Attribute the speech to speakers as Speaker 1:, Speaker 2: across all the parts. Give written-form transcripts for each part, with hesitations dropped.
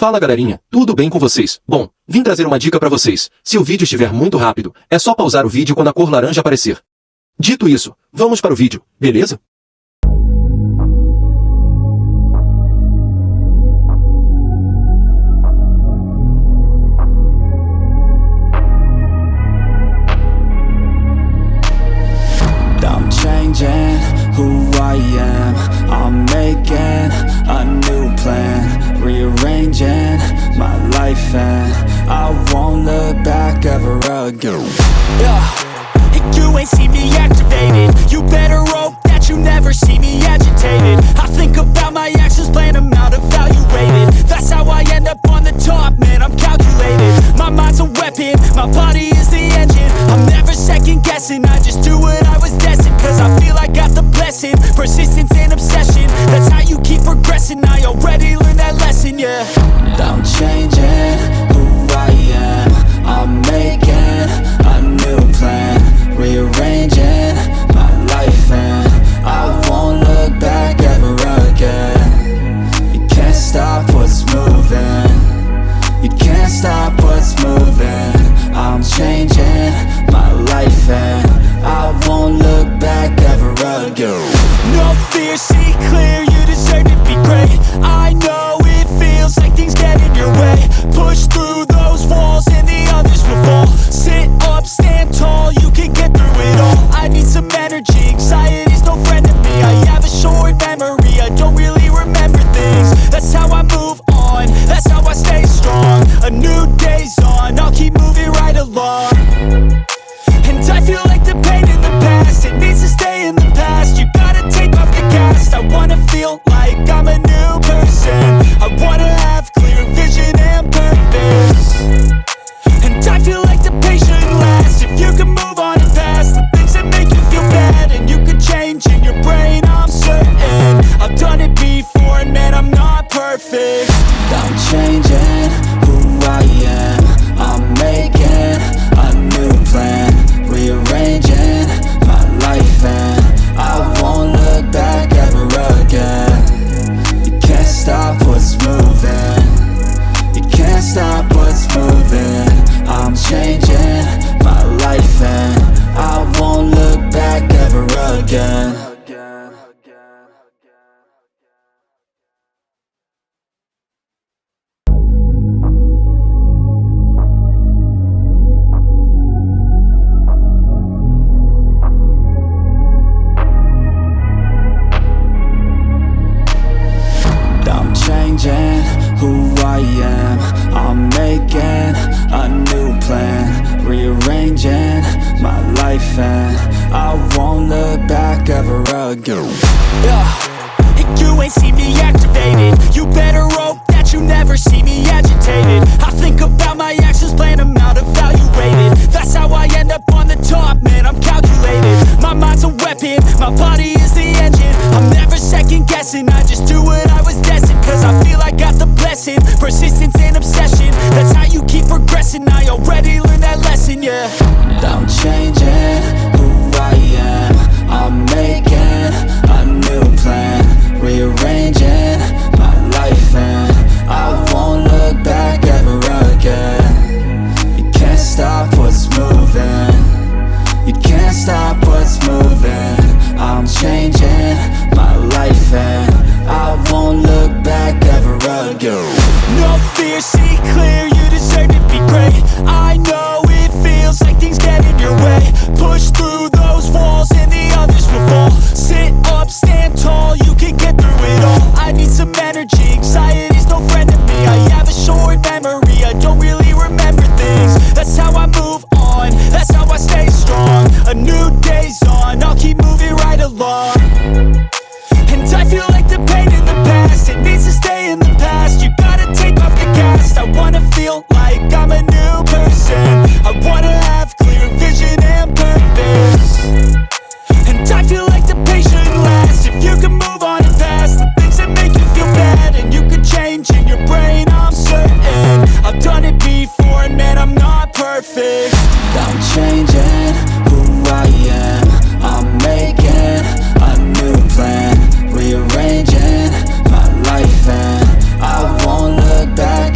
Speaker 1: Fala galerinha, tudo bem com vocês? Bom, vim trazer uma dica pra vocês. Se o vídeo estiver muito rápido, é só pausar o vídeo quando a cor laranja aparecer. Dito isso, vamos para o vídeo, beleza?
Speaker 2: I'm changing who I am. I'm making a new plan, rearranging my life, and I won't look back ever again.
Speaker 3: You ain't see me activated. You better hope that you never see me agitated. I think about my actions, plan them out, evaluated. That's how I end up on the top, man, I'm calculated. My mind's a weapon, my body is the engine. I'm never second guessing, I just do what I was destined. Cause I feel I got the blessing, persistence and obsession. That's how you keep progressing, I already learned that lesson, yeah.
Speaker 2: I'm changing who I am. I'm making a new plan, rearranging my life, and I won't look back ever again. You can't stop what's moving. You can't stop what's moving. I'm changing my life, and I won't look back ever again.
Speaker 3: No fear, see clear, you deserve to be great. I know it feels like things get in your way. Push through those walls and the others will fall. Sit up, stand tall, you can get through it all. I need some energy, anxiety's no friend to me. I have a short memory, I don't really remember things. That's how I move on, that's how I stay strong. A new day's on, I'll keep moving right along. And I feel like the pain in the past, it needs to stay in the past. You gotta take off the cast. I wanna feel like I'm a new person. I wanna have clear vision and purpose. And I feel like the pain shouldn't last. If you can move on and past the things that make you feel bad, and you can change in your brain, I'm certain. I've done it before and man, I'm not perfect.
Speaker 2: I'm changing who I am. I'm making a new plan, rearranging my life, and I won't look back ever again. You can't stop what's moving. You can't stop what's moving. I'm changing my life, and I won't look back ever again. I'm changing who I am. I'm making a new plan, rearranging my life, and I won't look back ever again.
Speaker 3: You ain't see me activated. You better hope that you never see me agitated. I think about my actions, plan them out, evaluated. That's how I end up on the top, man, I'm calculated. My mind's a weapon, my body is the engine. I'm never second guessing, I just do what I was destined. Cause I feel I got the blessing, persistence and obsession. That's how you keep progressing, I already learned that lesson, yeah.
Speaker 2: I'm changing who I am. I'm making a new plan, rearranging my life, and I won't look back ever again. You can't stop what's moving. You can't stop what's moving. I'm changing my life, and I won't look back ever again.
Speaker 3: No fear, see clear, you deserve to be great. I know it feels like things get in your way. Push through those walls and the others will fall. Sit up, stand tall, you can get through it all. I need some energy, anxiety's no friend to me. I have a short memory, I don't really remember things. That's how I move on, that's how I stay strong. A new day's on, I'll keep moving right along. And I feel like the pain in the past, it needs to stay in the past. You gotta take off the cast. I wanna feel like I'm a new person. I wanna have clear vision and purpose. And I feel like the pain shouldn't last. If you can move on and past the things that make you feel bad, and you can change in your brain, I'm certain. I've done it before and man, I'm not perfect.
Speaker 2: I'm changing who I am. I'm making a new plan, rearranging my life, and I won't look back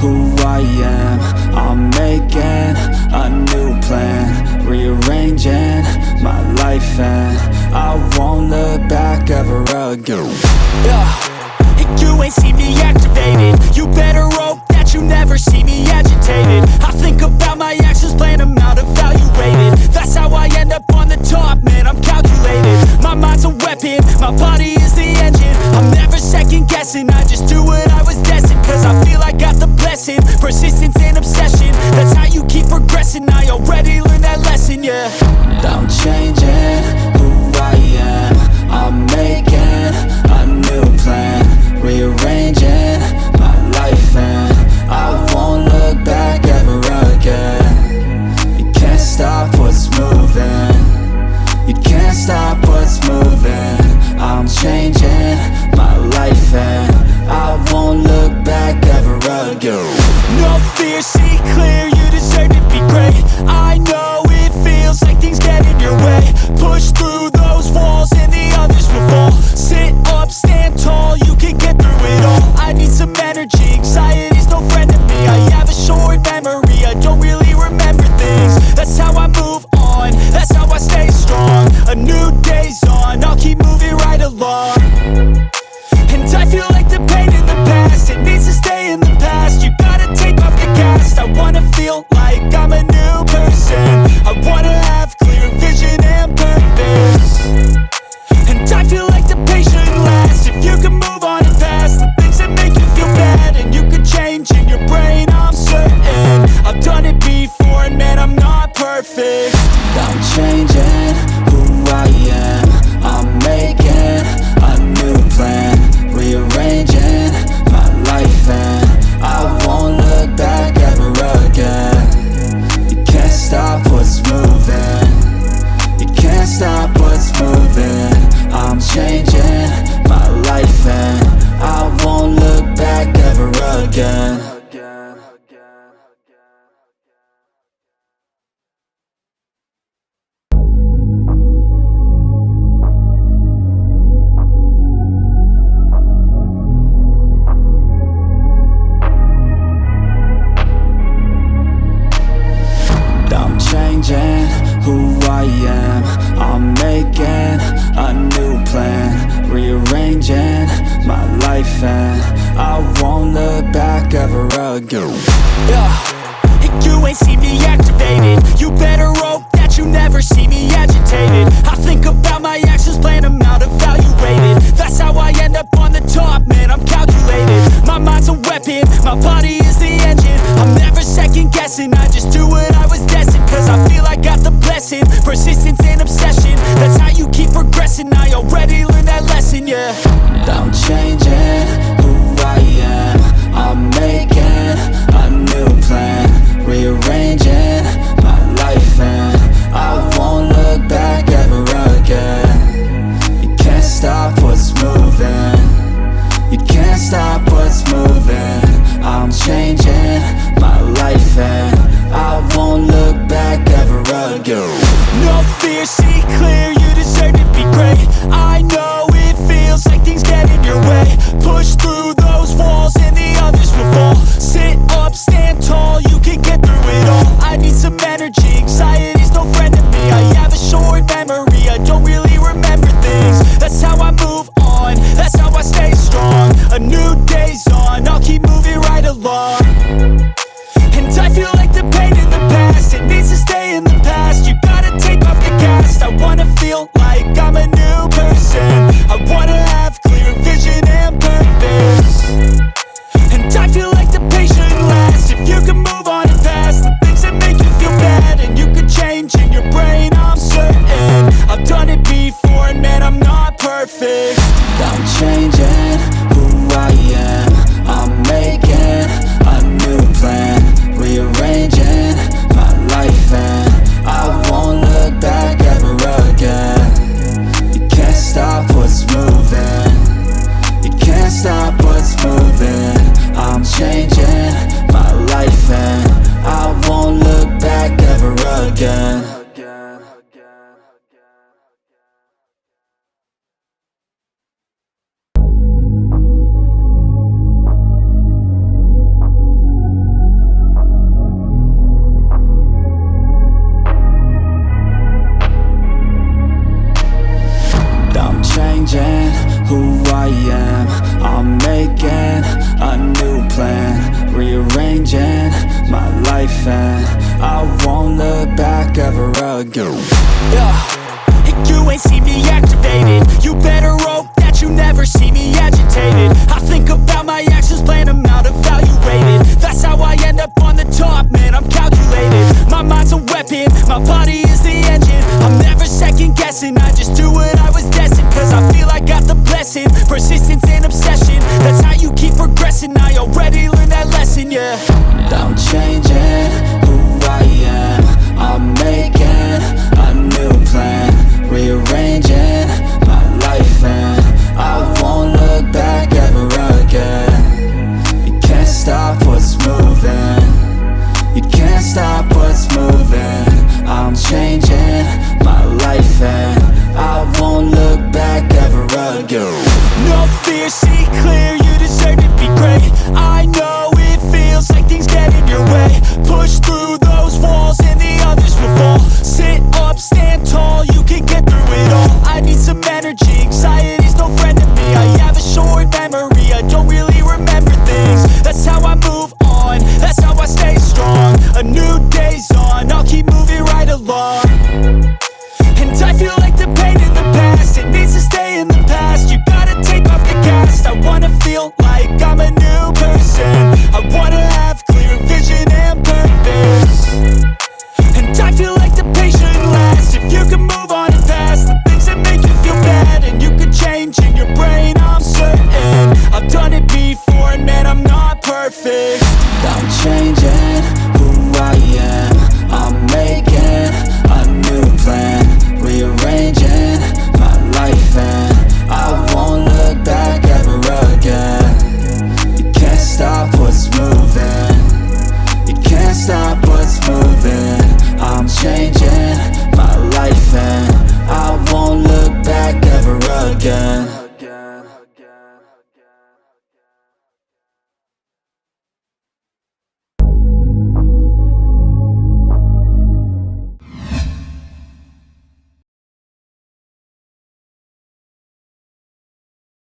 Speaker 2: who I am. I'm making a new plan, rearranging my life, and I won't look back ever again.
Speaker 3: You ain't see me activated. You better hope that you never see me agitated. I think about my actions, plan them out, evaluated. That's how I end up on the top, man, I'm calculated. My mind's a weapon, my body is the engine. I'm never second guessing, I just do what I was destined. Cause I feel I got the blessing, persistence and obsession. That's how you keep progressing, I already learned that lesson, yeah.
Speaker 2: I'm changing who I am. I'm making a new plan, rearranging my life, and I won't look back ever again. You can't stop what's moving. You can't stop what's moving. I'm changing my life, and I won't look back ever again.
Speaker 3: No fear, see clear, you deserve to be great. I know it feels like things get in your way. Push through those walls and the others will fall. Sit up, stand tall, you can get through it all. I need some energy, anxiety's no friend to me. I have a short memory, I don't really remember things. That's how I move on, that's how I stay strong. A new day's on, I'll keep moving right along. And I feel like the pain in the past, it needs to stay in the past. You gotta take off the cast. I wanna feel like I'm a new person. I wanna have clear vision and purpose. And I feel like the pain shouldn't last. If you can move on and past the things that make you feel bad, and you can change in your brain, I'm certain. I've done it before and man, I'm not perfect.
Speaker 2: I'm changing who I am. I'm making a new plan, rearranging my life, and I won't look back ever again. You can't stop what's moving. You can't stop what's moving. I'm changing my life, and I won't look back ever again. Changing who I am. I'm making a new plan, rearranging my life, and I won't look back ever again.
Speaker 3: You ain't see me activated. You better hope that you never see me agitated. I think about my actions, plan them out, evaluated. That's how I end up on the top, man, I'm calculated. My mind's a weapon, my body is the engine. I'm never second guessing, I just do what I was destined. Cause I feel I got the blessing, persistence and obsession. That's how you keep progressing, I already learned that lesson, yeah.
Speaker 2: I'm changing who I am. I'm making a new plan, rearranging my life, and I won't look back ever again. You can't stop what's moving. You can't stop what's moving. I'm changing my life, and I won't look back ever again.
Speaker 3: No fear, see clear, you deserve to be great. I know it feels like things get in your way. Push through those walls and the others will fall. Sit up, stand tall, you can get through it all. I need some energy, anxiety's no friend to me. I have a short memory, I don't really remember things. That's how I move on, that's how I stay strong. A new day's on, I'll keep moving right along. And I feel like the pain in the past, it needs to stay in the past. You gotta take off the cast. I wanna feel like I'm a new person. I wanna have clear vision and purpose. And I feel like the pain shouldn't last. If you can move on and past the things that make you feel bad, and you can change in your brain, I'm certain. I've done it before and man, I'm not perfect.
Speaker 2: I'm changing who I am. I'm making a and I won't look back ever again.
Speaker 3: You ain't see me activated. You better hope that you never see me agitated. I think about my actions, plan them out, evaluated. That's how I end up on the top, man, I'm calculated. My mind's a weapon, my body is the engine. I'm never second guessing, I just do what I was destined. Cause I feel I got the blessing, persistence and obsession. That's how you keep progressing, I already learned that lesson, yeah.
Speaker 2: I'm changing who I am, I'm making a new plan, rearranging my life and I won't look back ever again. You can't stop what's moving, you can't stop what's moving. I'm changing my life and I won't look back ever again.
Speaker 3: No fear, see clear, you deserve to be great. I know it feels like things get in your way. Push through those walls and the others will fall. Sit up, stand tall, you can get through it all. I need some energy, anxiety's no friend to me. I have a short memory, I don't really remember things. That's how I move on, that's how I stay strong. A new day's on, I'll keep moving right along. And I feel like the pain in the past, it needs to stay in the past. You gotta take off the cast. I wanna feel like I'm a new person. I wanna have clear vision and purpose. And I feel like the pain shouldn't last. If you can move on and past the things that make you feel bad, and you can change in your brain, I'm certain. I've done it before and man, I'm not perfect.
Speaker 2: I'm changing